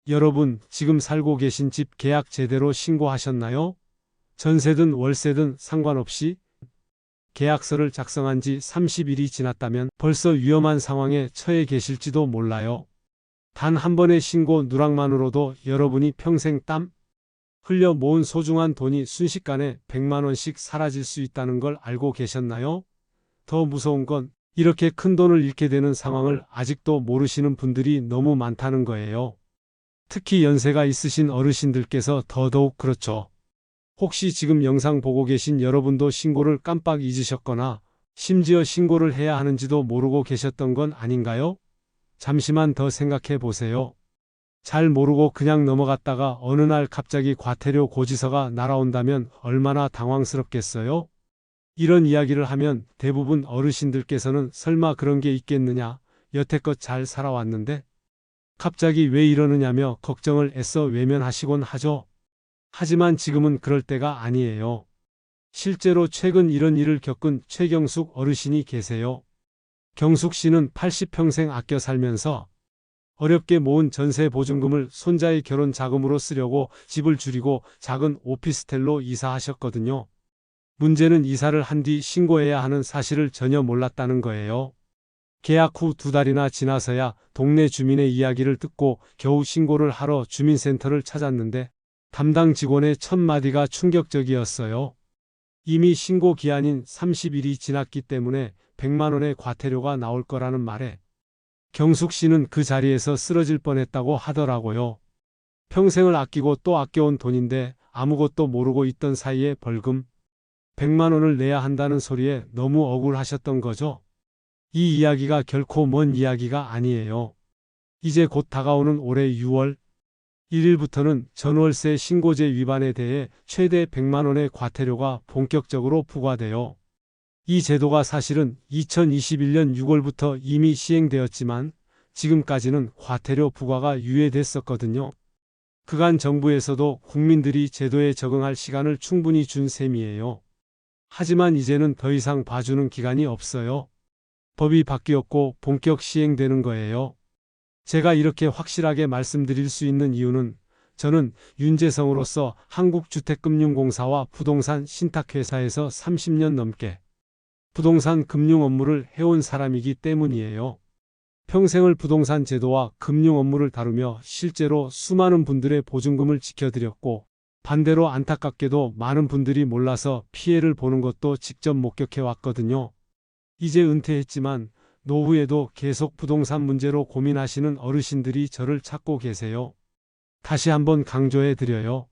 여러분, 지금 살고 계신 집 계약 제대로 신고하셨나요? 전세든 월세든 상관없이 계약서를 작성한 지 30일이 지났다면 벌써 위험한 상황에 처해 계실지도 몰라요. 단 한 번의 신고 누락만으로도 여러분이 평생 땀 흘려 모은 소중한 돈이 순식간에 100만 원씩 사라질 수 있다는 걸 알고 계셨나요? 더 무서운 건 이렇게 큰 돈을 잃게 되는 상황을 아직도 모르시는 분들이 너무 많다는 거예요. 특히 연세가 있으신 어르신들께서 더더욱 그렇죠. 혹시 지금 영상 보고 계신 여러분도 신고를 깜빡 잊으셨거나 심지어 신고를 해야 하는지도 모르고 계셨던 건 아닌가요? 잠시만 더 생각해 보세요. 잘 모르고 그냥 넘어갔다가 어느 날 갑자기 과태료 고지서가 날아온다면 얼마나 당황스럽겠어요? 이런 이야기를 하면 대부분 어르신들께서는 설마 그런 게 있겠느냐, 여태껏 잘 살아왔는데 갑자기 왜 이러느냐며 걱정을 애써 외면하시곤 하죠. 하지만 지금은 그럴 때가 아니에요. 실제로 최근 이런 일을 겪은 최경숙 어르신이 계세요. 경숙 씨는 80평생 아껴 살면서 어렵게 모은 전세 보증금을 손자의 결혼 자금으로 쓰려고 집을 줄이고 작은 오피스텔로 이사하셨거든요. 문제는 이사를 한 뒤 신고해야 하는 사실을 전혀 몰랐다는 거예요. 계약 후 2달이나 지나서야 동네 주민의 이야기를 듣고 겨우 신고를 하러 주민센터를 찾았는데 담당 직원의 첫 마디가 충격적이었어요. 이미 신고 기한인 30일이 지났기 때문에 100만 원의 과태료가 나올 거라는 말에 경숙 씨는 그 자리에서 쓰러질 뻔했다고 하더라고요. 평생을 아끼고 또 아껴온 돈인데 아무것도 모르고 있던 사이에 벌금 100만 원을 내야 한다는 소리에 너무 억울하셨던 거죠. 이 이야기가 결코 먼 이야기가 아니에요. 이제 곧 다가오는 올해 6월 1일부터는 전월세 신고제 위반에 대해 최대 100만 원의 과태료가 본격적으로 부과돼요. 이 제도가 사실은 2021년 6월부터 이미 시행되었지만 지금까지는 과태료 부과가 유예됐었거든요. 그간 정부에서도 국민들이 제도에 적응할 시간을 충분히 준 셈이에요. 하지만 이제는 더 이상 봐주는 기간이 없어요. 법이 바뀌었고 본격 시행되는 거예요. 제가 이렇게 확실하게 말씀드릴 수 있는 이유는 저는 윤재성으로서 한국주택금융공사와 부동산 신탁회사에서 30년 넘게 부동산 금융 업무를 해온 사람이기 때문이에요. 평생을 부동산 제도와 금융 업무를 다루며 실제로 수많은 분들의 보증금을 지켜드렸고 반대로 안타깝게도 많은 분들이 몰라서 피해를 보는 것도 직접 목격해 왔거든요. 이제 은퇴했지만 노후에도 계속 부동산 문제로 고민하시는 어르신들이 저를 찾고 계세요. 다시 한번 강조해 드려요.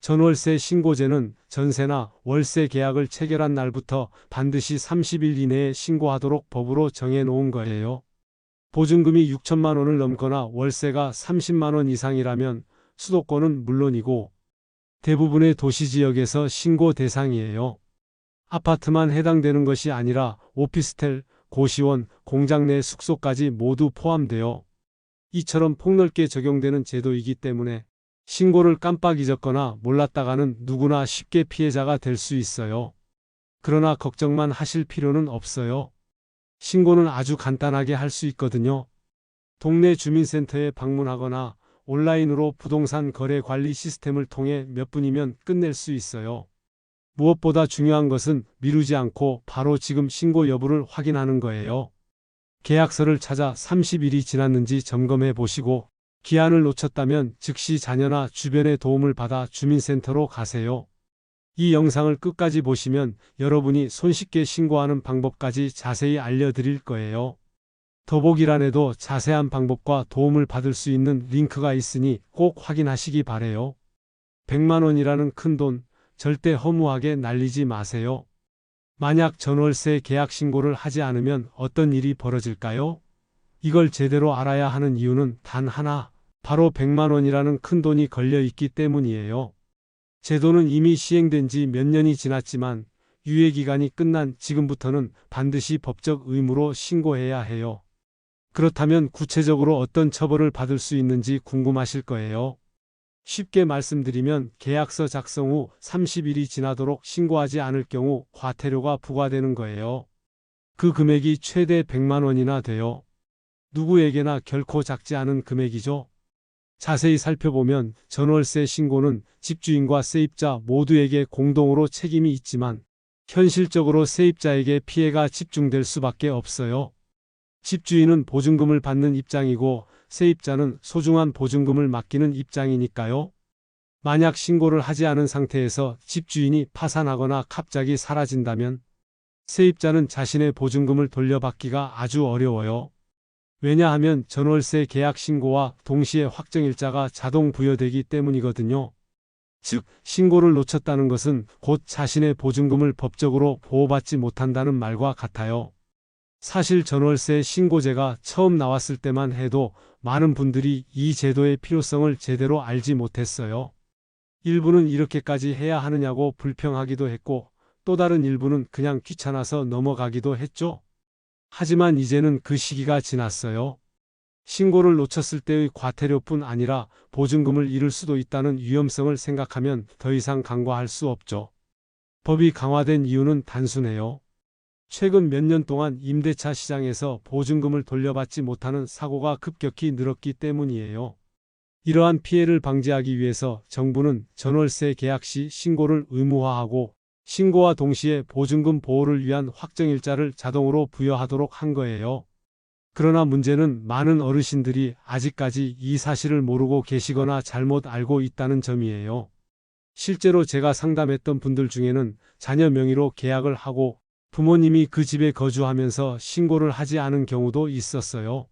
전월세 신고제는 전세나 월세 계약을 체결한 날부터 반드시 30일 이내에 신고하도록 법으로 정해 놓은 거예요. 보증금이 6천만 원을 넘거나 월세가 30만 원 이상이라면 수도권은 물론이고 대부분의 도시지역에서 신고 대상이에요. 아파트만 해당되는 것이 아니라 오피스텔, 고시원, 공장 내 숙소까지 모두 포함되어 이처럼 폭넓게 적용되는 제도이기 때문에 신고를 깜빡 잊었거나 몰랐다가는 누구나 쉽게 피해자가 될 수 있어요. 그러나 걱정만 하실 필요는 없어요. 신고는 아주 간단하게 할 수 있거든요. 동네 주민센터에 방문하거나 온라인으로 부동산 거래 관리 시스템을 통해 몇 분이면 끝낼 수 있어요. 무엇보다 중요한 것은 미루지 않고 바로 지금 신고 여부를 확인하는 거예요. 계약서를 찾아 30일이 지났는지 점검해 보시고 기한을 놓쳤다면 즉시 자녀나 주변의 도움을 받아 주민센터로 가세요. 이 영상을 끝까지 보시면 여러분이 손쉽게 신고하는 방법까지 자세히 알려드릴 거예요. 더보기란에도 자세한 방법과 도움을 받을 수 있는 링크가 있으니 꼭 확인하시기 바래요. 100만 원이라는 큰 돈 절대 허무하게 날리지 마세요. 만약 전월세 계약 신고를 하지 않으면 어떤 일이 벌어질까요? 이걸 제대로 알아야 하는 이유는 단 하나, 바로 100만 원이라는 큰 돈이 걸려 있기 때문이에요. 제도는 이미 시행된 지 몇 년이 지났지만 유예기간이 끝난 지금부터는 반드시 법적 의무로 신고해야 해요. 그렇다면 구체적으로 어떤 처벌을 받을 수 있는지 궁금하실 거예요. 쉽게 말씀드리면 계약서 작성 후 30일이 지나도록 신고하지 않을 경우 과태료가 부과되는 거예요. 그 금액이 최대 100만 원이나 돼요. 누구에게나 결코 작지 않은 금액이죠. 자세히 살펴보면 전월세 신고는 집주인과 세입자 모두에게 공동으로 책임이 있지만 현실적으로 세입자에게 피해가 집중될 수밖에 없어요. 집주인은 보증금을 받는 입장이고 세입자는 소중한 보증금을 맡기는 입장이니까요. 만약 신고를 하지 않은 상태에서 집주인이 파산하거나 갑자기 사라진다면 세입자는 자신의 보증금을 돌려받기가 아주 어려워요. 왜냐하면 전월세 계약 신고와 동시에 확정일자가 자동 부여되기 때문이거든요. 즉, 신고를 놓쳤다는 것은 곧 자신의 보증금을 법적으로 보호받지 못한다는 말과 같아요. 사실 전월세 신고제가 처음 나왔을 때만 해도 많은 분들이 이 제도의 필요성을 제대로 알지 못했어요. 일부는 이렇게까지 해야 하느냐고 불평하기도 했고 또 다른 일부는 그냥 귀찮아서 넘어가기도 했죠. 하지만 이제는 그 시기가 지났어요. 신고를 놓쳤을 때의 과태료뿐 아니라 보증금을 잃을 수도 있다는 위험성을 생각하면 더 이상 간과할 수 없죠. 법이 강화된 이유는 단순해요. 최근 몇 년 동안 임대차 시장에서 보증금을 돌려받지 못하는 사고가 급격히 늘었기 때문이에요. 이러한 피해를 방지하기 위해서 정부는 전월세 계약 시 신고를 의무화하고 신고와 동시에 보증금 보호를 위한 확정일자를 자동으로 부여하도록 한 거예요. 그러나 문제는 많은 어르신들이 아직까지 이 사실을 모르고 계시거나 잘못 알고 있다는 점이에요. 실제로 제가 상담했던 분들 중에는 자녀 명의로 계약을 하고 부모님이 그 집에 거주하면서 신고를 하지 않은 경우도 있었어요.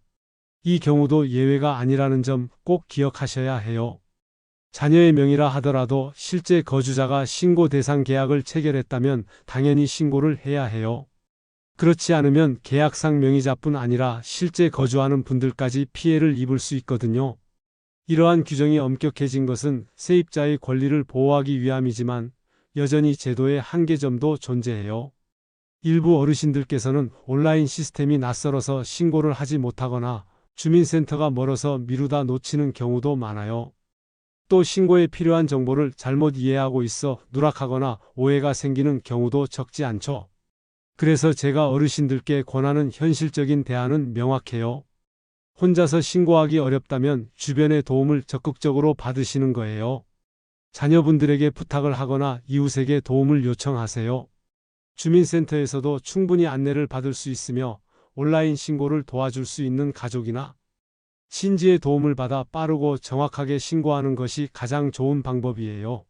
이 경우도 예외가 아니라는 점 꼭 기억하셔야 해요. 자녀의 명의라 하더라도 실제 거주자가 신고 대상 계약을 체결했다면 당연히 신고를 해야 해요. 그렇지 않으면 계약상 명의자뿐 아니라 실제 거주하는 분들까지 피해를 입을 수 있거든요. 이러한 규정이 엄격해진 것은 세입자의 권리를 보호하기 위함이지만 여전히 제도의 한계점도 존재해요. 일부 어르신들께서는 온라인 시스템이 낯설어서 신고를 하지 못하거나 주민센터가 멀어서 미루다 놓치는 경우도 많아요. 또 신고에 필요한 정보를 잘못 이해하고 있어 누락하거나 오해가 생기는 경우도 적지 않죠. 그래서 제가 어르신들께 권하는 현실적인 대안은 명확해요. 혼자서 신고하기 어렵다면 주변의 도움을 적극적으로 받으시는 거예요. 자녀분들에게 부탁을 하거나 이웃에게 도움을 요청하세요. 주민센터에서도 충분히 안내를 받을 수 있으며 온라인 신고를 도와줄 수 있는 가족이나 친지의 도움을 받아 빠르고 정확하게 신고하는 것이 가장 좋은 방법이에요.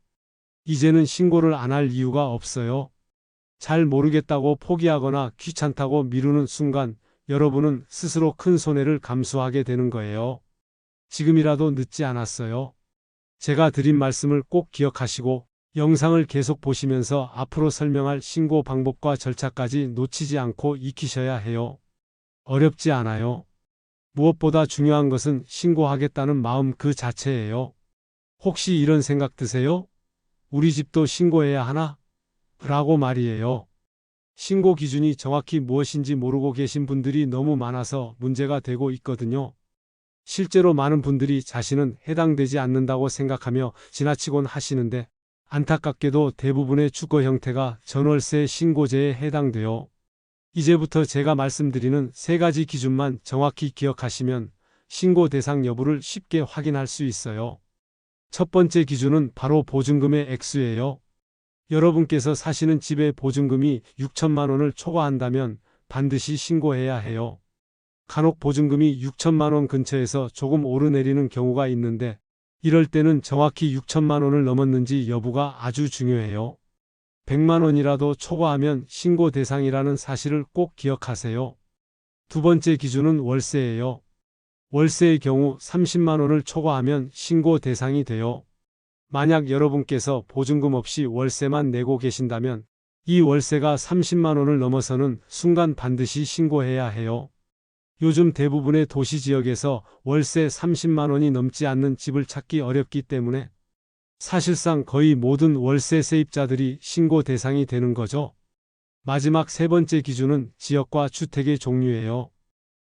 이제는 신고를 안 할 이유가 없어요. 잘 모르겠다고 포기하거나 귀찮다고 미루는 순간 여러분은 스스로 큰 손해를 감수하게 되는 거예요. 지금이라도 늦지 않았어요. 제가 드린 말씀을 꼭 기억하시고 영상을 계속 보시면서 앞으로 설명할 신고 방법과 절차까지 놓치지 않고 익히셔야 해요. 어렵지 않아요. 무엇보다 중요한 것은 신고하겠다는 마음 그 자체예요. 혹시 이런 생각 드세요? 우리 집도 신고해야 하나? 라고 말이에요. 신고 기준이 정확히 무엇인지 모르고 계신 분들이 너무 많아서 문제가 되고 있거든요. 실제로 많은 분들이 자신은 해당되지 않는다고 생각하며 지나치곤 하시는데 안타깝게도 대부분의 주거 형태가 전월세 신고제에 해당돼요. 이제부터 제가 말씀드리는 세 가지 기준만 정확히 기억하시면 신고 대상 여부를 쉽게 확인할 수 있어요. 첫 번째 기준은 바로 보증금의 액수예요. 여러분께서 사시는 집의 보증금이 6천만 원을 초과한다면 반드시 신고해야 해요. 간혹 보증금이 6천만 원 근처에서 조금 오르내리는 경우가 있는데 이럴 때는 정확히 6천만 원을 넘었는지 여부가 아주 중요해요. 100만 원이라도 초과하면 신고 대상이라는 사실을 꼭 기억하세요. 두 번째 기준은 월세예요. 월세의 경우 30만 원을 초과하면 신고 대상이 돼요. 만약 여러분께서 보증금 없이 월세만 내고 계신다면 이 월세가 30만 원을 넘어서는 순간 반드시 신고해야 해요. 요즘 대부분의 도시지역에서 월세 30만 원이 넘지 않는 집을 찾기 어렵기 때문에 사실상 거의 모든 월세 세입자들이 신고 대상이 되는 거죠. 마지막 세 번째 기준은 지역과 주택의 종류예요.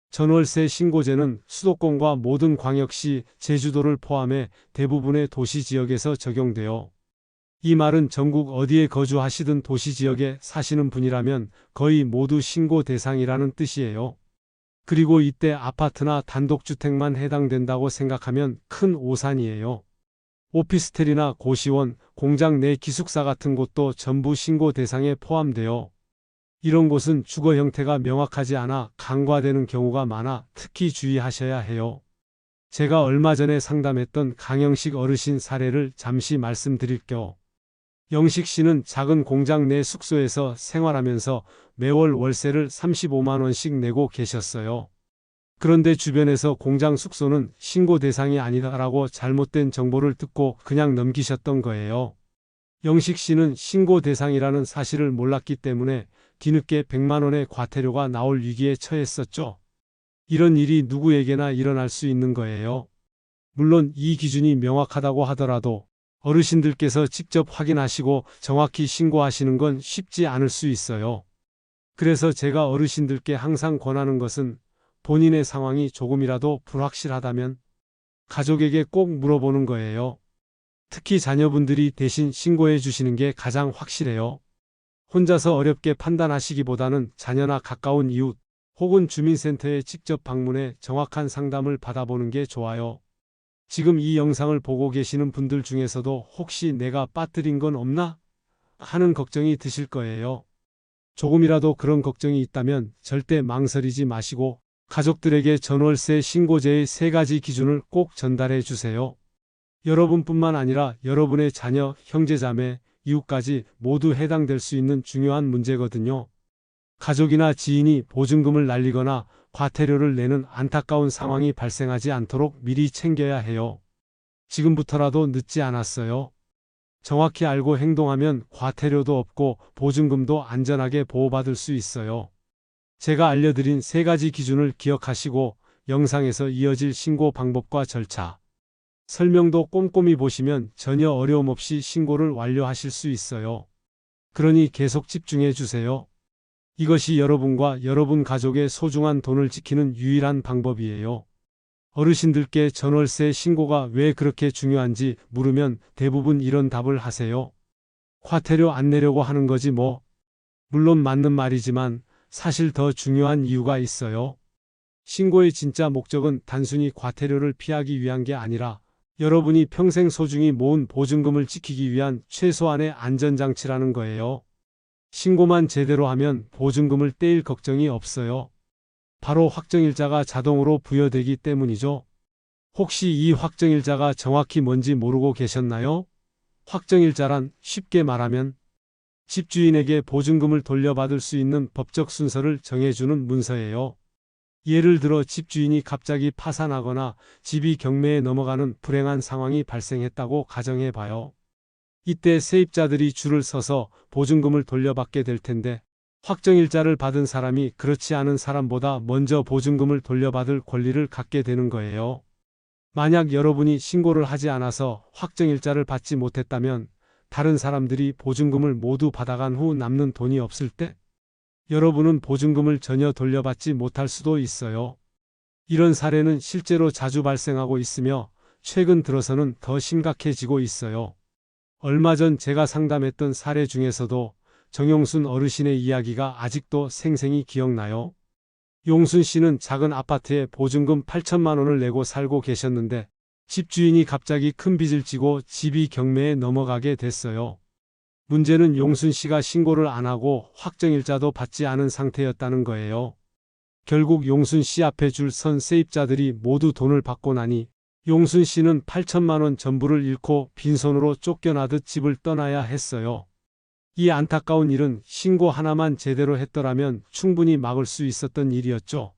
전월세 신고제는 수도권과 모든 광역시, 제주도를 포함해 대부분의 도시지역에서 적용돼요. 이 말은 전국 어디에 거주하시든 도시지역에 사시는 분이라면 거의 모두 신고 대상이라는 뜻이에요. 그리고 이때 아파트나 단독주택만 해당된다고 생각하면 큰 오산이에요. 오피스텔이나 고시원, 공장 내 기숙사 같은 곳도 전부 신고 대상에 포함되어 이런 곳은 주거 형태가 명확하지 않아 간과되는 경우가 많아 특히 주의하셔야 해요. 제가 얼마 전에 상담했던 강영식 어르신 사례를 잠시 말씀드릴게요. 영식 씨는 작은 공장 내 숙소에서 생활하면서 매월 월세를 35만 원씩 내고 계셨어요. 그런데 주변에서 공장 숙소는 신고 대상이 아니다라고 잘못된 정보를 듣고 그냥 넘기셨던 거예요. 영식 씨는 신고 대상이라는 사실을 몰랐기 때문에 뒤늦게 100만 원의 과태료가 나올 위기에 처했었죠. 이런 일이 누구에게나 일어날 수 있는 거예요. 물론 이 기준이 명확하다고 하더라도 어르신들께서 직접 확인하시고 정확히 신고하시는 건 쉽지 않을 수 있어요. 그래서 제가 어르신들께 항상 권하는 것은 본인의 상황이 조금이라도 불확실하다면 가족에게 꼭 물어보는 거예요. 특히 자녀분들이 대신 신고해 주시는 게 가장 확실해요. 혼자서 어렵게 판단하시기보다는 자녀나 가까운 이웃 혹은 주민센터에 직접 방문해 정확한 상담을 받아보는 게 좋아요. 지금 이 영상을 보고 계시는 분들 중에서도 혹시 내가 빠뜨린 건 없나? 하는 걱정이 드실 거예요. 조금이라도 그런 걱정이 있다면 절대 망설이지 마시고 가족들에게 전월세 신고제의 3가지 기준을 꼭 전달해 주세요. 여러분뿐만 아니라 여러분의 자녀, 형제자매, 이웃까지 모두 해당될 수 있는 중요한 문제거든요. 가족이나 지인이 보증금을 날리거나 과태료를 내는 안타까운 상황이 발생하지 않도록 미리 챙겨야 해요. 지금부터라도 늦지 않았어요. 정확히 알고 행동하면 과태료도 없고 보증금도 안전하게 보호받을 수 있어요. 제가 알려드린 3가지 기준을 기억하시고 영상에서 이어질 신고 방법과 절차, 설명도 꼼꼼히 보시면 전혀 어려움 없이 신고를 완료하실 수 있어요. 그러니 계속 집중해 주세요. 이것이 여러분과 여러분 가족의 소중한 돈을 지키는 유일한 방법이에요. 어르신들께 전월세 신고가 왜 그렇게 중요한지 물으면 대부분 이런 답을 하세요. 과태료 안 내려고 하는 거지 뭐. 물론 맞는 말이지만 사실 더 중요한 이유가 있어요. 신고의 진짜 목적은 단순히 과태료를 피하기 위한 게 아니라 여러분이 평생 소중히 모은 보증금을 지키기 위한 최소한의 안전장치라는 거예요. 신고만 제대로 하면 보증금을 떼일 걱정이 없어요. 바로 확정일자가 자동으로 부여되기 때문이죠. 혹시 이 확정일자가 정확히 뭔지 모르고 계셨나요? 확정일자란 쉽게 말하면 집주인에게 보증금을 돌려받을 수 있는 법적 순서를 정해주는 문서예요. 예를 들어 집주인이 갑자기 파산하거나 집이 경매에 넘어가는 불행한 상황이 발생했다고 가정해봐요. 이때 세입자들이 줄을 서서 보증금을 돌려받게 될 텐데 확정일자를 받은 사람이 그렇지 않은 사람보다 먼저 보증금을 돌려받을 권리를 갖게 되는 거예요. 만약 여러분이 신고를 하지 않아서 확정일자를 받지 못했다면 다른 사람들이 보증금을 모두 받아간 후 남는 돈이 없을 때 여러분은 보증금을 전혀 돌려받지 못할 수도 있어요. 이런 사례는 실제로 자주 발생하고 있으며 최근 들어서는 더 심각해지고 있어요. 얼마 전 제가 상담했던 사례 중에서도 정용순 어르신의 이야기가 아직도 생생히 기억나요. 용순 씨는 작은 아파트에 보증금 8천만 원을 내고 살고 계셨는데 집주인이 갑자기 큰 빚을 지고 집이 경매에 넘어가게 됐어요. 문제는 용순 씨가 신고를 안 하고 확정일자도 받지 않은 상태였다는 거예요. 결국 용순 씨 앞에 줄 선 세입자들이 모두 돈을 받고 나니 용순 씨는 8천만 원 전부를 잃고 빈손으로 쫓겨나듯 집을 떠나야 했어요. 이 안타까운 일은 신고 하나만 제대로 했더라면 충분히 막을 수 있었던 일이었죠.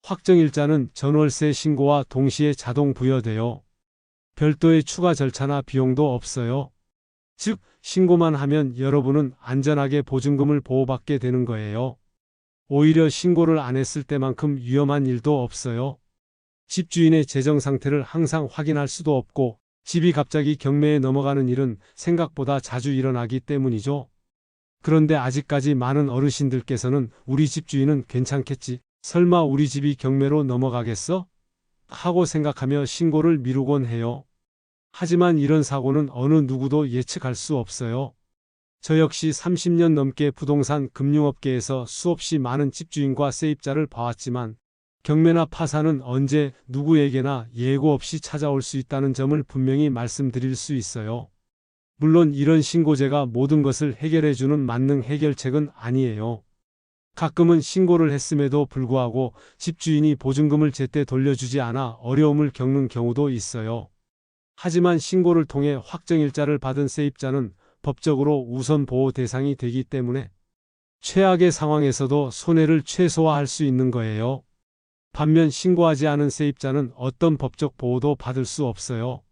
확정일자는 전월세 신고와 동시에 자동 부여돼요. 별도의 추가 절차나 비용도 없어요. 즉, 신고만 하면 여러분은 안전하게 보증금을 보호받게 되는 거예요. 오히려 신고를 안 했을 때만큼 위험한 일도 없어요. 집주인의 재정 상태를 항상 확인할 수도 없고 집이 갑자기 경매에 넘어가는 일은 생각보다 자주 일어나기 때문이죠. 그런데 아직까지 많은 어르신들께서는 우리 집주인은 괜찮겠지, 설마 우리 집이 경매로 넘어가겠어? 하고 생각하며 신고를 미루곤 해요. 하지만 이런 사고는 어느 누구도 예측할 수 없어요. 저 역시 30년 넘게 부동산 금융업계에서 수없이 많은 집주인과 세입자를 봐왔지만 경매나 파산은 언제 누구에게나 예고 없이 찾아올 수 있다는 점을 분명히 말씀드릴 수 있어요. 물론 이런 신고제가 모든 것을 해결해주는 만능 해결책은 아니에요. 가끔은 신고를 했음에도 불구하고 집주인이 보증금을 제때 돌려주지 않아 어려움을 겪는 경우도 있어요. 하지만 신고를 통해 확정일자를 받은 세입자는 법적으로 우선 보호 대상이 되기 때문에 최악의 상황에서도 손해를 최소화할 수 있는 거예요. 반면 신고하지 않은 세입자는 어떤 법적 보호도 받을 수 없어요.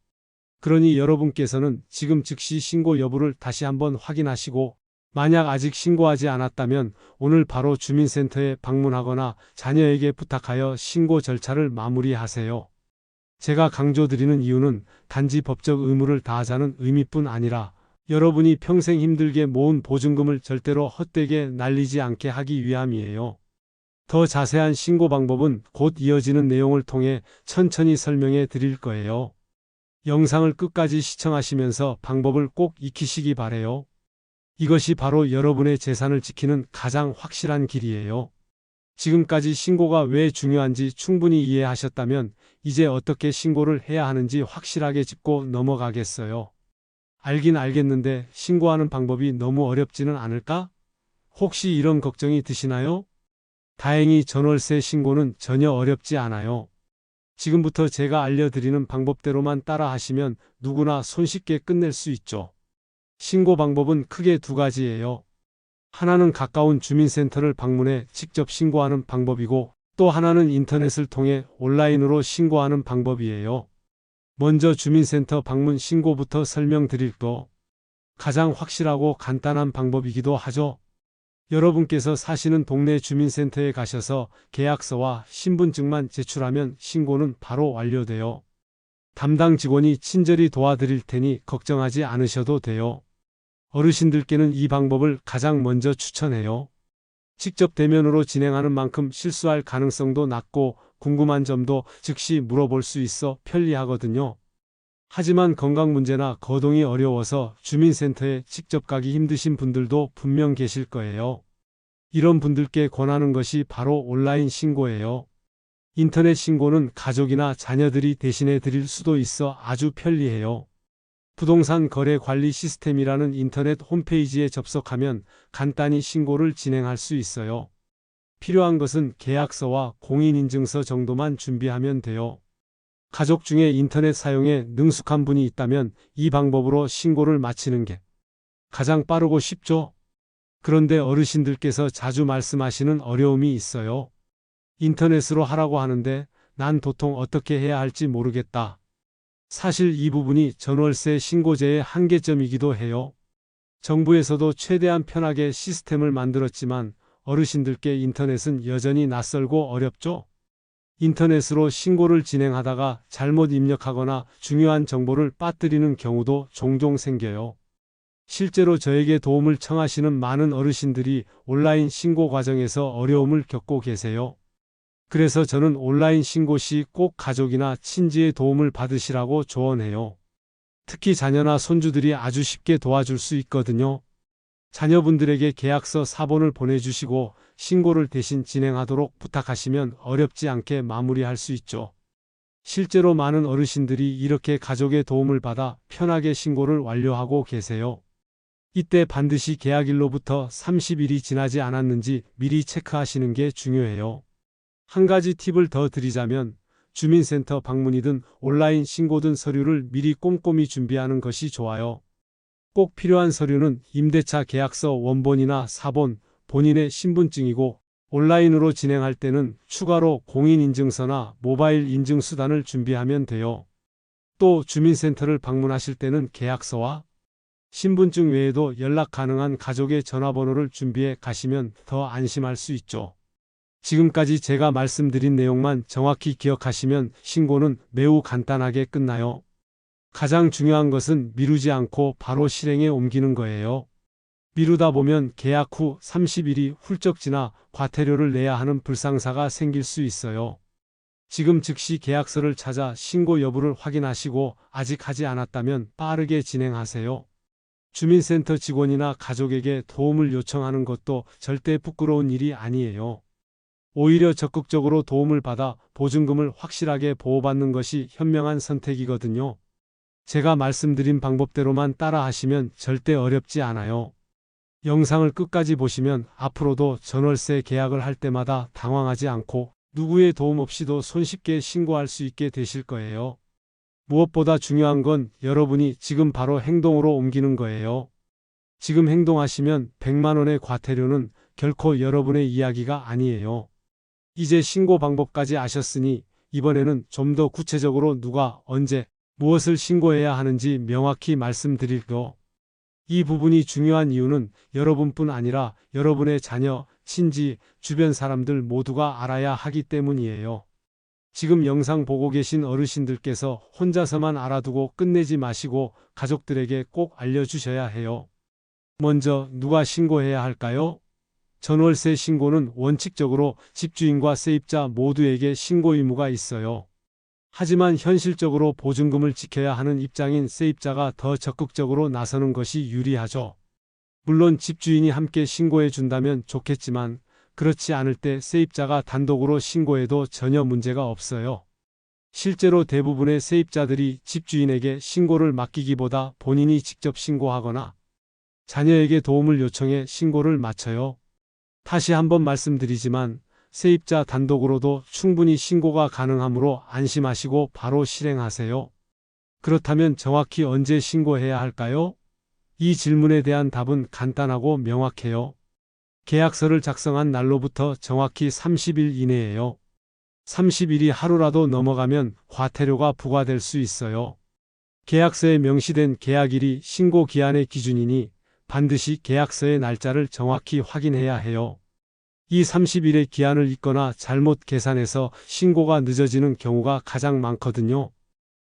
그러니 여러분께서는 지금 즉시 신고 여부를 다시 한번 확인하시고, 만약 아직 신고하지 않았다면 오늘 바로 주민센터에 방문하거나 자녀에게 부탁하여 신고 절차를 마무리하세요. 제가 강조드리는 이유는 단지 법적 의무를 다하자는 의미뿐 아니라 여러분이 평생 힘들게 모은 보증금을 절대로 헛되게 날리지 않게 하기 위함이에요. 더 자세한 신고 방법은 곧 이어지는 내용을 통해 천천히 설명해 드릴 거예요. 영상을 끝까지 시청하시면서 방법을 꼭 익히시기 바래요. 이것이 바로 여러분의 재산을 지키는 가장 확실한 길이에요. 지금까지 신고가 왜 중요한지 충분히 이해하셨다면 이제 어떻게 신고를 해야 하는지 확실하게 짚고 넘어가겠어요. 알긴 알겠는데 신고하는 방법이 너무 어렵지는 않을까? 혹시 이런 걱정이 드시나요? 다행히 전월세 신고는 전혀 어렵지 않아요. 지금부터 제가 알려드리는 방법대로만 따라 하시면 누구나 손쉽게 끝낼 수 있죠. 신고 방법은 크게 두 가지예요. 하나는 가까운 주민센터를 방문해 직접 신고하는 방법이고, 또 하나는 인터넷을 통해 온라인으로 신고하는 방법이에요. 먼저 주민센터 방문 신고부터 설명드릴게요. 가장 확실하고 간단한 방법이기도 하죠. 여러분께서 사시는 동네 주민센터에 가셔서 계약서와 신분증만 제출하면 신고는 바로 완료돼요. 담당 직원이 친절히 도와드릴 테니 걱정하지 않으셔도 돼요. 어르신들께는 이 방법을 가장 먼저 추천해요. 직접 대면으로 진행하는 만큼 실수할 가능성도 낮고 궁금한 점도 즉시 물어볼 수 있어 편리하거든요. 하지만 건강 문제나 거동이 어려워서 주민센터에 직접 가기 힘드신 분들도 분명 계실 거예요. 이런 분들께 권하는 것이 바로 온라인 신고예요. 인터넷 신고는 가족이나 자녀들이 대신해 드릴 수도 있어 아주 편리해요. 부동산 거래 관리 시스템이라는 인터넷 홈페이지에 접속하면 간단히 신고를 진행할 수 있어요. 필요한 것은 계약서와 공인인증서 정도만 준비하면 돼요. 가족 중에 인터넷 사용에 능숙한 분이 있다면 이 방법으로 신고를 마치는 게 가장 빠르고 쉽죠? 그런데 어르신들께서 자주 말씀하시는 어려움이 있어요. 인터넷으로 하라고 하는데 난 도통 어떻게 해야 할지 모르겠다. 사실 이 부분이 전월세 신고제의 한계점이기도 해요. 정부에서도 최대한 편하게 시스템을 만들었지만 어르신들께 인터넷은 여전히 낯설고 어렵죠? 인터넷으로 신고를 진행하다가 잘못 입력하거나 중요한 정보를 빠뜨리는 경우도 종종 생겨요. 실제로 저에게 도움을 청하시는 많은 어르신들이 온라인 신고 과정에서 어려움을 겪고 계세요. 그래서 저는 온라인 신고 시 꼭 가족이나 친지의 도움을 받으시라고 조언해요. 특히 자녀나 손주들이 아주 쉽게 도와줄 수 있거든요. 자녀분들에게 계약서 사본을 보내주시고 신고를 대신 진행하도록 부탁하시면 어렵지 않게 마무리할 수 있죠. 실제로 많은 어르신들이 이렇게 가족의 도움을 받아 편하게 신고를 완료하고 계세요. 이때 반드시 계약일로부터 30일이 지나지 않았는지 미리 체크하시는 게 중요해요. 한 가지 팁을 더 드리자면 주민센터 방문이든 온라인 신고든 서류를 미리 꼼꼼히 준비하는 것이 좋아요. 꼭 필요한 서류는 임대차 계약서 원본이나 사본, 본인의 신분증이고, 온라인으로 진행할 때는 추가로 공인인증서나 모바일 인증수단을 준비하면 돼요. 또 주민센터를 방문하실 때는 계약서와 신분증 외에도 연락 가능한 가족의 전화번호를 준비해 가시면 더 안심할 수 있죠. 지금까지 제가 말씀드린 내용만 정확히 기억하시면 신고는 매우 간단하게 끝나요. 가장 중요한 것은 미루지 않고 바로 실행에 옮기는 거예요. 미루다 보면 계약 후 30일이 훌쩍 지나 과태료를 내야 하는 불상사가 생길 수 있어요. 지금 즉시 계약서를 찾아 신고 여부를 확인하시고 아직 하지 않았다면 빠르게 진행하세요. 주민센터 직원이나 가족에게 도움을 요청하는 것도 절대 부끄러운 일이 아니에요. 오히려 적극적으로 도움을 받아 보증금을 확실하게 보호받는 것이 현명한 선택이거든요. 제가 말씀드린 방법대로만 따라 하시면 절대 어렵지 않아요. 영상을 끝까지 보시면 앞으로도 전월세 계약을 할 때마다 당황하지 않고 누구의 도움 없이도 손쉽게 신고할 수 있게 되실 거예요. 무엇보다 중요한 건 여러분이 지금 바로 행동으로 옮기는 거예요. 지금 행동하시면 100만 원의 과태료는 결코 여러분의 이야기가 아니에요. 이제 신고 방법까지 아셨으니 이번에는 좀 더 구체적으로 누가 언제 무엇을 신고해야 하는지 명확히 말씀드릴게요. 이 부분이 중요한 이유는 여러분뿐 아니라 여러분의 자녀, 친지, 주변 사람들 모두가 알아야 하기 때문이에요. 지금 영상 보고 계신 어르신들께서 혼자서만 알아두고 끝내지 마시고 가족들에게 꼭 알려주셔야 해요. 먼저 누가 신고해야 할까요? 전월세 신고는 원칙적으로 집주인과 세입자 모두에게 신고 의무가 있어요. 하지만 현실적으로 보증금을 지켜야 하는 입장인 세입자가 더 적극적으로 나서는 것이 유리하죠. 물론 집주인이 함께 신고해 준다면 좋겠지만 그렇지 않을 때 세입자가 단독으로 신고해도 전혀 문제가 없어요. 실제로 대부분의 세입자들이 집주인에게 신고를 맡기기보다 본인이 직접 신고하거나 자녀에게 도움을 요청해 신고를 마쳐요. 다시 한번 말씀드리지만 세입자 단독으로도 충분히 신고가 가능하므로 안심하시고 바로 실행하세요. 그렇다면 정확히 언제 신고해야 할까요? 이 질문에 대한 답은 간단하고 명확해요. 계약서를 작성한 날로부터 정확히 30일 이내예요. 30일이 하루라도 넘어가면 과태료가 부과될 수 있어요. 계약서에 명시된 계약일이 신고 기한의 기준이니 반드시 계약서의 날짜를 정확히 확인해야 해요. 이 30일의 기한을 잊거나 잘못 계산해서 신고가 늦어지는 경우가 가장 많거든요.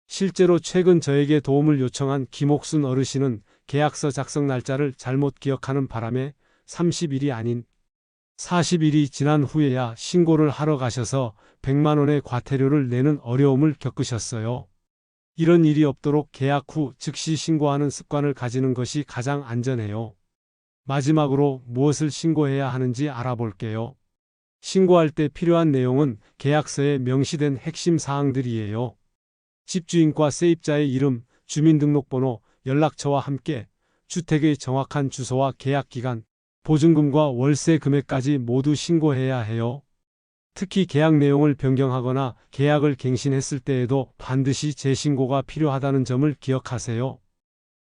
실제로 최근 저에게 도움을 요청한 김옥순 어르신은 계약서 작성 날짜를 잘못 기억하는 바람에 30일이 아닌 40일이 지난 후에야 신고를 하러 가셔서 100만 원의 과태료를 내는 어려움을 겪으셨어요. 이런 일이 없도록 계약 후 즉시 신고하는 습관을 가지는 것이 가장 안전해요. 마지막으로 무엇을 신고해야 하는지 알아볼게요. 신고할 때 필요한 내용은 계약서에 명시된 핵심 사항들이에요. 집주인과 세입자의 이름, 주민등록번호, 연락처와 함께 주택의 정확한 주소와 계약기간, 보증금과 월세 금액까지 모두 신고해야 해요. 특히 계약 내용을 변경하거나 계약을 갱신했을 때에도 반드시 재신고가 필요하다는 점을 기억하세요.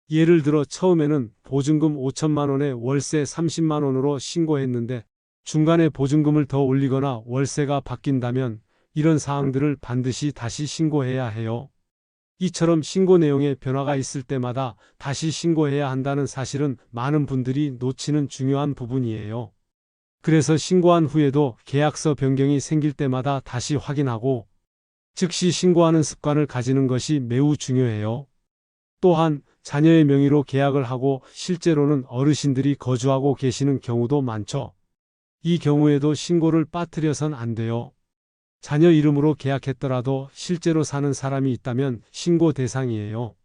예를 들어 처음에는 보증금 5천만 원에 월세 30만 원으로 신고했는데 중간에 보증금을 더 올리거나 월세가 바뀐다면 이런 사항들을 반드시 다시 신고해야 해요. 이처럼 신고 내용에 변화가 있을 때마다 다시 신고해야 한다는 사실은 많은 분들이 놓치는 중요한 부분이에요. 그래서 신고한 후에도 계약서 변경이 생길 때마다 다시 확인하고 즉시 신고하는 습관을 가지는 것이 매우 중요해요. 또한 자녀의 명의로 계약을 하고 실제로는 어르신들이 거주하고 계시는 경우도 많죠. 이 경우에도 신고를 빠뜨려선 안 돼요. 자녀 이름으로 계약했더라도 실제로 사는 사람이 있다면 신고 대상이에요.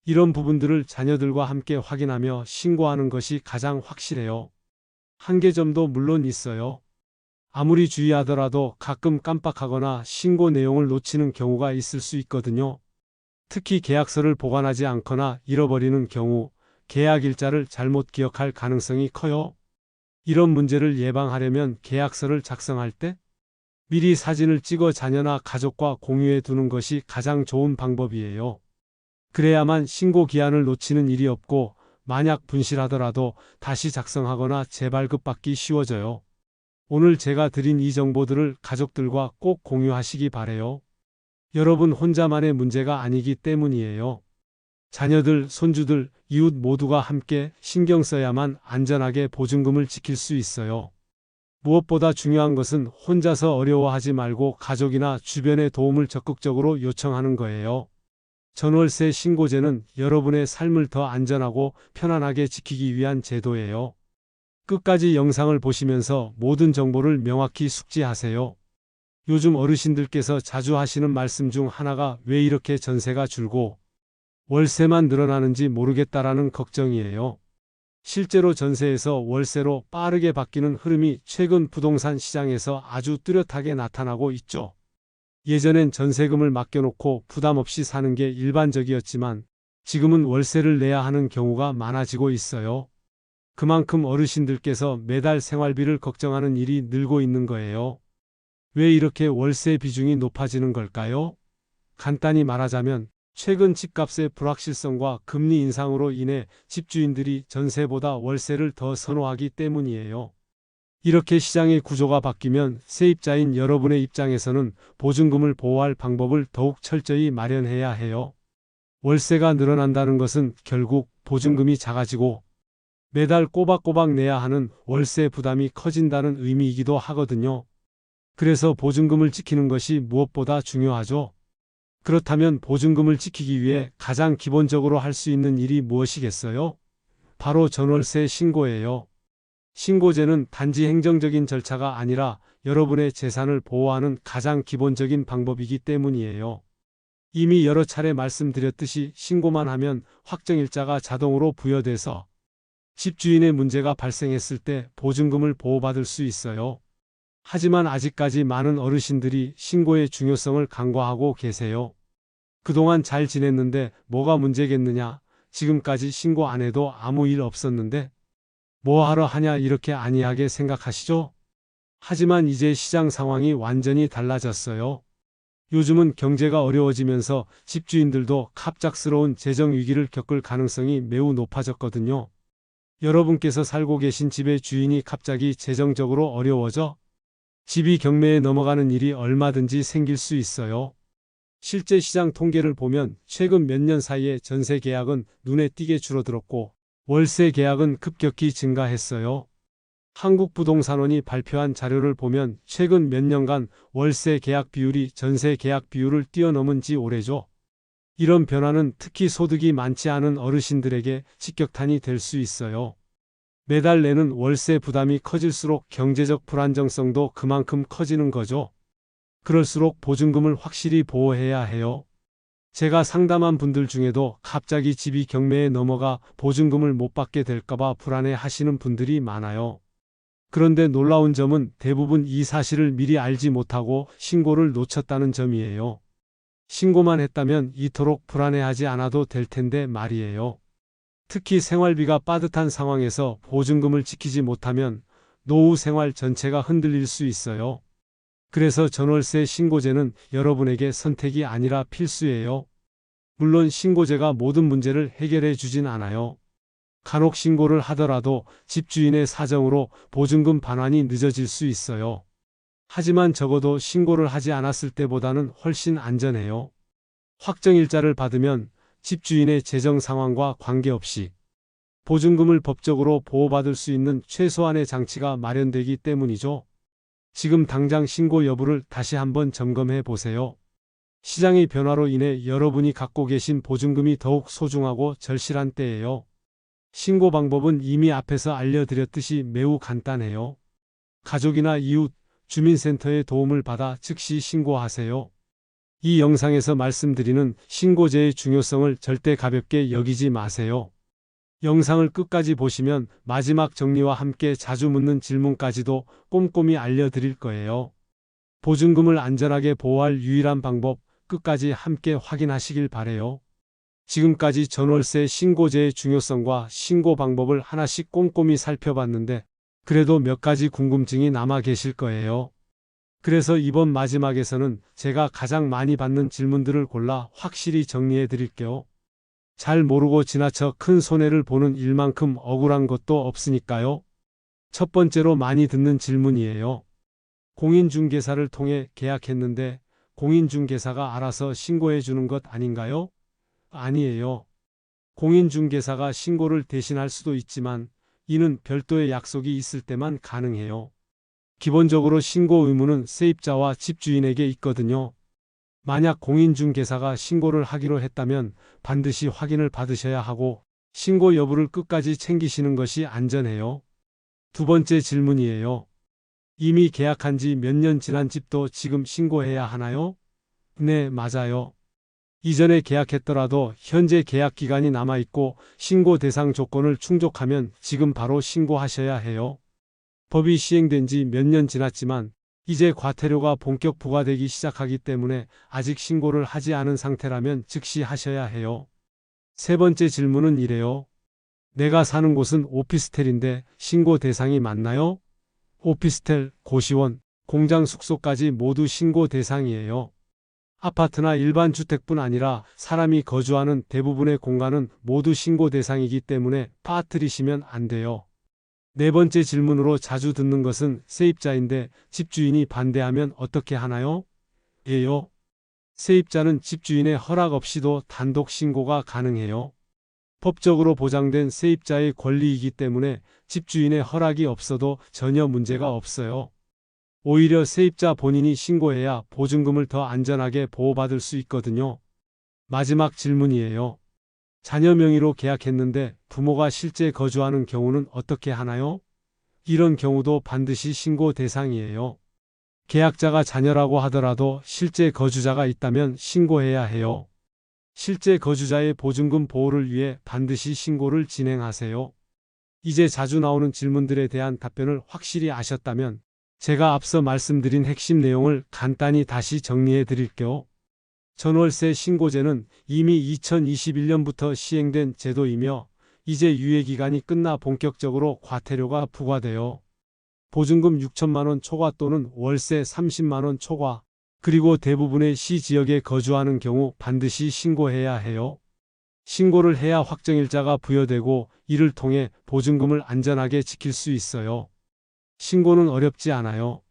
이런 부분들을 자녀들과 함께 확인하며 신고하는 것이 가장 확실해요. 한계점도 물론 있어요. 아무리 주의하더라도 가끔 깜빡하거나 신고 내용을 놓치는 경우가 있을 수 있거든요. 특히 계약서를 보관하지 않거나 잃어버리는 경우 계약일자를 잘못 기억할 가능성이 커요. 이런 문제를 예방하려면 계약서를 작성할 때 미리 사진을 찍어 자녀나 가족과 공유해 두는 것이 가장 좋은 방법이에요. 그래야만 신고 기한을 놓치는 일이 없고 만약 분실하더라도 다시 작성하거나 재발급받기 쉬워져요. 오늘 제가 드린 이 정보들을 가족들과 꼭 공유하시기 바래요. 여러분 혼자만의 문제가 아니기 때문이에요. 자녀들, 손주들, 이웃 모두가 함께 신경 써야만 안전하게 보증금을 지킬 수 있어요. 무엇보다 중요한 것은 혼자서 어려워하지 말고 가족이나 주변의 도움을 적극적으로 요청하는 거예요. 전월세 신고제는 여러분의 삶을 더 안전하고 편안하게 지키기 위한 제도예요. 끝까지 영상을 보시면서 모든 정보를 명확히 숙지하세요. 요즘 어르신들께서 자주 하시는 말씀 중 하나가 왜 이렇게 전세가 줄고 월세만 늘어나는지 모르겠다라는 걱정이에요. 실제로 전세에서 월세로 빠르게 바뀌는 흐름이 최근 부동산 시장에서 아주 뚜렷하게 나타나고 있죠. 예전엔 전세금을 맡겨놓고 부담 없이 사는 게 일반적이었지만 지금은 월세를 내야 하는 경우가 많아지고 있어요. 그만큼 어르신들께서 매달 생활비를 걱정하는 일이 늘고 있는 거예요. 왜 이렇게 월세 비중이 높아지는 걸까요? 간단히 말하자면 최근 집값의 불확실성과 금리 인상으로 인해 집주인들이 전세보다 월세를 더 선호하기 때문이에요. 이렇게 시장의 구조가 바뀌면 세입자인 여러분의 입장에서는 보증금을 보호할 방법을 더욱 철저히 마련해야 해요. 월세가 늘어난다는 것은 결국 보증금이 작아지고 매달 꼬박꼬박 내야 하는 월세 부담이 커진다는 의미이기도 하거든요. 그래서 보증금을 지키는 것이 무엇보다 중요하죠. 그렇다면 보증금을 지키기 위해 가장 기본적으로 할 수 있는 일이 무엇이겠어요? 바로 전월세 신고예요. 신고제는 단지 행정적인 절차가 아니라 여러분의 재산을 보호하는 가장 기본적인 방법이기 때문이에요. 이미 여러 차례 말씀드렸듯이 신고만 하면 확정일자가 자동으로 부여돼서 집주인의 문제가 발생했을 때 보증금을 보호받을 수 있어요. 하지만 아직까지 많은 어르신들이 신고의 중요성을 간과하고 계세요. 그동안 잘 지냈는데 뭐가 문제겠느냐? 지금까지 신고 안 해도 아무 일 없었는데 뭐 하러 하냐 이렇게 안이하게 생각하시죠? 하지만 이제 시장 상황이 완전히 달라졌어요. 요즘은 경제가 어려워지면서 집주인들도 갑작스러운 재정 위기를 겪을 가능성이 매우 높아졌거든요. 여러분께서 살고 계신 집의 주인이 갑자기 재정적으로 어려워져 집이 경매에 넘어가는 일이 얼마든지 생길 수 있어요. 실제 시장 통계를 보면 최근 몇 년 사이에 전세 계약은 눈에 띄게 줄어들었고 월세 계약은 급격히 증가했어요. 한국부동산원이 발표한 자료를 보면 최근 몇 년간 월세 계약 비율이 전세 계약 비율을 뛰어넘은 지 오래죠. 이런 변화는 특히 소득이 많지 않은 어르신들에게 직격탄이 될 수 있어요. 매달 내는 월세 부담이 커질수록 경제적 불안정성도 그만큼 커지는 거죠. 그럴수록 보증금을 확실히 보호해야 해요. 제가 상담한 분들 중에도 갑자기 집이 경매에 넘어가 보증금을 못 받게 될까봐 불안해 하시는 분들이 많아요. 그런데 놀라운 점은 대부분 이 사실을 미리 알지 못하고 신고를 놓쳤다는 점이에요. 신고만 했다면 이토록 불안해하지 않아도 될 텐데 말이에요. 특히 생활비가 빠듯한 상황에서 보증금을 지키지 못하면 노후 생활 전체가 흔들릴 수 있어요. 그래서 전월세 신고제는 여러분에게 선택이 아니라 필수예요. 물론 신고제가 모든 문제를 해결해 주진 않아요. 간혹 신고를 하더라도 집주인의 사정으로 보증금 반환이 늦어질 수 있어요. 하지만 적어도 신고를 하지 않았을 때보다는 훨씬 안전해요. 확정일자를 받으면 집주인의 재정 상황과 관계없이 보증금을 법적으로 보호받을 수 있는 최소한의 장치가 마련되기 때문이죠. 지금 당장 신고 여부를 다시 한번 점검해 보세요. 시장의 변화로 인해 여러분이 갖고 계신 보증금이 더욱 소중하고 절실한 때예요. 신고 방법은 이미 앞에서 알려드렸듯이 매우 간단해요. 가족이나 이웃, 주민센터의 도움을 받아 즉시 신고하세요. 이 영상에서 말씀드리는 신고제의 중요성을 절대 가볍게 여기지 마세요. 영상을 끝까지 보시면 마지막 정리와 함께 자주 묻는 질문까지도 꼼꼼히 알려드릴 거예요. 보증금을 안전하게 보호할 유일한 방법, 끝까지 함께 확인하시길 바래요. 지금까지 전월세 신고제의 중요성과 신고 방법을 하나씩 꼼꼼히 살펴봤는데 그래도 몇 가지 궁금증이 남아 계실 거예요. 그래서 이번 마지막에서는 제가 가장 많이 받는 질문들을 골라 확실히 정리해 드릴게요. 잘 모르고 지나쳐 큰 손해를 보는 일만큼 억울한 것도 없으니까요. 첫 번째로 많이 듣는 질문이에요. 공인중개사를 통해 계약했는데 공인중개사가 알아서 신고해 주는 것 아닌가요? 아니에요. 공인중개사가 신고를 대신할 수도 있지만 이는 별도의 약속이 있을 때만 가능해요. 기본적으로 신고 의무는 세입자와 집주인에게 있거든요. 만약 공인중개사가 신고를 하기로 했다면 반드시 확인을 받으셔야 하고 신고 여부를 끝까지 챙기시는 것이 안전해요. 두 번째 질문이에요. 이미 계약한 지 몇 년 지난 집도 지금 신고해야 하나요? 네, 맞아요. 이전에 계약했더라도 현재 계약 기간이 남아있고 신고 대상 조건을 충족하면 지금 바로 신고하셔야 해요. 법이 시행된 지 몇 년 지났지만 이제 과태료가 본격 부과되기 시작하기 때문에 아직 신고를 하지 않은 상태라면 즉시 하셔야 해요. 세 번째 질문은 이래요. 내가 사는 곳은 오피스텔인데 신고 대상이 맞나요? 오피스텔, 고시원, 공장 숙소까지 모두 신고 대상이에요. 아파트나 일반 주택뿐 아니라 사람이 거주하는 대부분의 공간은 모두 신고 대상이기 때문에 빠뜨리시면 안 돼요. 네 번째 질문으로 자주 듣는 것은 세입자인데 집주인이 반대하면 어떻게 하나요? 예요. 세입자는 집주인의 허락 없이도 단독 신고가 가능해요. 법적으로 보장된 세입자의 권리이기 때문에 집주인의 허락이 없어도 전혀 문제가 없어요. 오히려 세입자 본인이 신고해야 보증금을 더 안전하게 보호받을 수 있거든요. 마지막 질문이에요. 자녀 명의로 계약했는데 부모가 실제 거주하는 경우는 어떻게 하나요? 이런 경우도 반드시 신고 대상이에요. 계약자가 자녀라고 하더라도 실제 거주자가 있다면 신고해야 해요. 실제 거주자의 보증금 보호를 위해 반드시 신고를 진행하세요. 이제 자주 나오는 질문들에 대한 답변을 확실히 아셨다면 제가 앞서 말씀드린 핵심 내용을 간단히 다시 정리해 드릴게요. 전월세 신고제는 이미 2021년부터 시행된 제도이며 이제 유예기간이 끝나 본격적으로 과태료가 부과돼요. 보증금 6천만 원 초과 또는 월세 30만 원 초과, 그리고 대부분의 시 지역에 거주하는 경우 반드시 신고해야 해요. 신고를 해야 확정일자가 부여되고 이를 통해 보증금을 안전하게 지킬 수 있어요. 신고는 어렵지 않아요.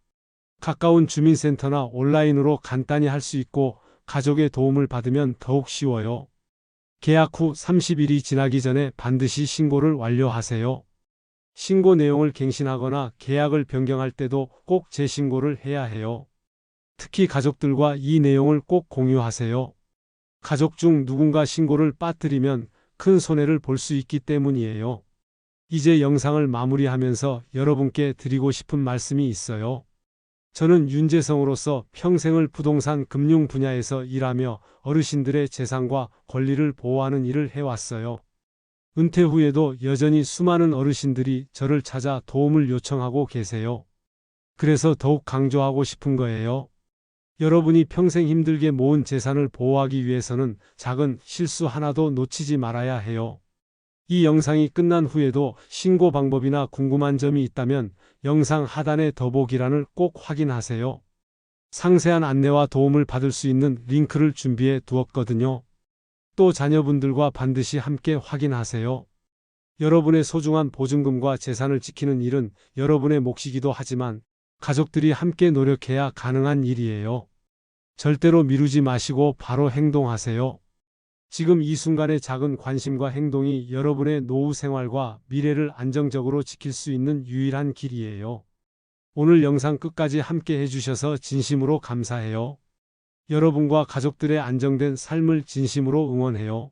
가까운 주민센터나 온라인으로 간단히 할 수 있고 가족의 도움을 받으면 더욱 쉬워요. 계약 후 30일이 지나기 전에 반드시 신고를 완료하세요. 신고 내용을 갱신하거나 계약을 변경할 때도 꼭 재신고를 해야 해요. 특히 가족들과 이 내용을 꼭 공유하세요. 가족 중 누군가 신고를 빠뜨리면 큰 손해를 볼 수 있기 때문이에요. 이제 영상을 마무리하면서 여러분께 드리고 싶은 말씀이 있어요. 저는 윤재성으로서 평생을 부동산 금융 분야에서 일하며 어르신들의 재산과 권리를 보호하는 일을 해왔어요. 은퇴 후에도 여전히 수많은 어르신들이 저를 찾아 도움을 요청하고 계세요. 그래서 더욱 강조하고 싶은 거예요. 여러분이 평생 힘들게 모은 재산을 보호하기 위해서는 작은 실수 하나도 놓치지 말아야 해요. 이 영상이 끝난 후에도 신고 방법이나 궁금한 점이 있다면 영상 하단의 더보기란을 꼭 확인하세요. 상세한 안내와 도움을 받을 수 있는 링크를 준비해 두었거든요. 또 자녀분들과 반드시 함께 확인하세요. 여러분의 소중한 보증금과 재산을 지키는 일은 여러분의 몫이기도 하지만 가족들이 함께 노력해야 가능한 일이에요. 절대로 미루지 마시고 바로 행동하세요. 지금 이 순간의 작은 관심과 행동이 여러분의 노후 생활과 미래를 안정적으로 지킬 수 있는 유일한 길이에요. 오늘 영상 끝까지 함께 해주셔서 진심으로 감사해요. 여러분과 가족들의 안정된 삶을 진심으로 응원해요.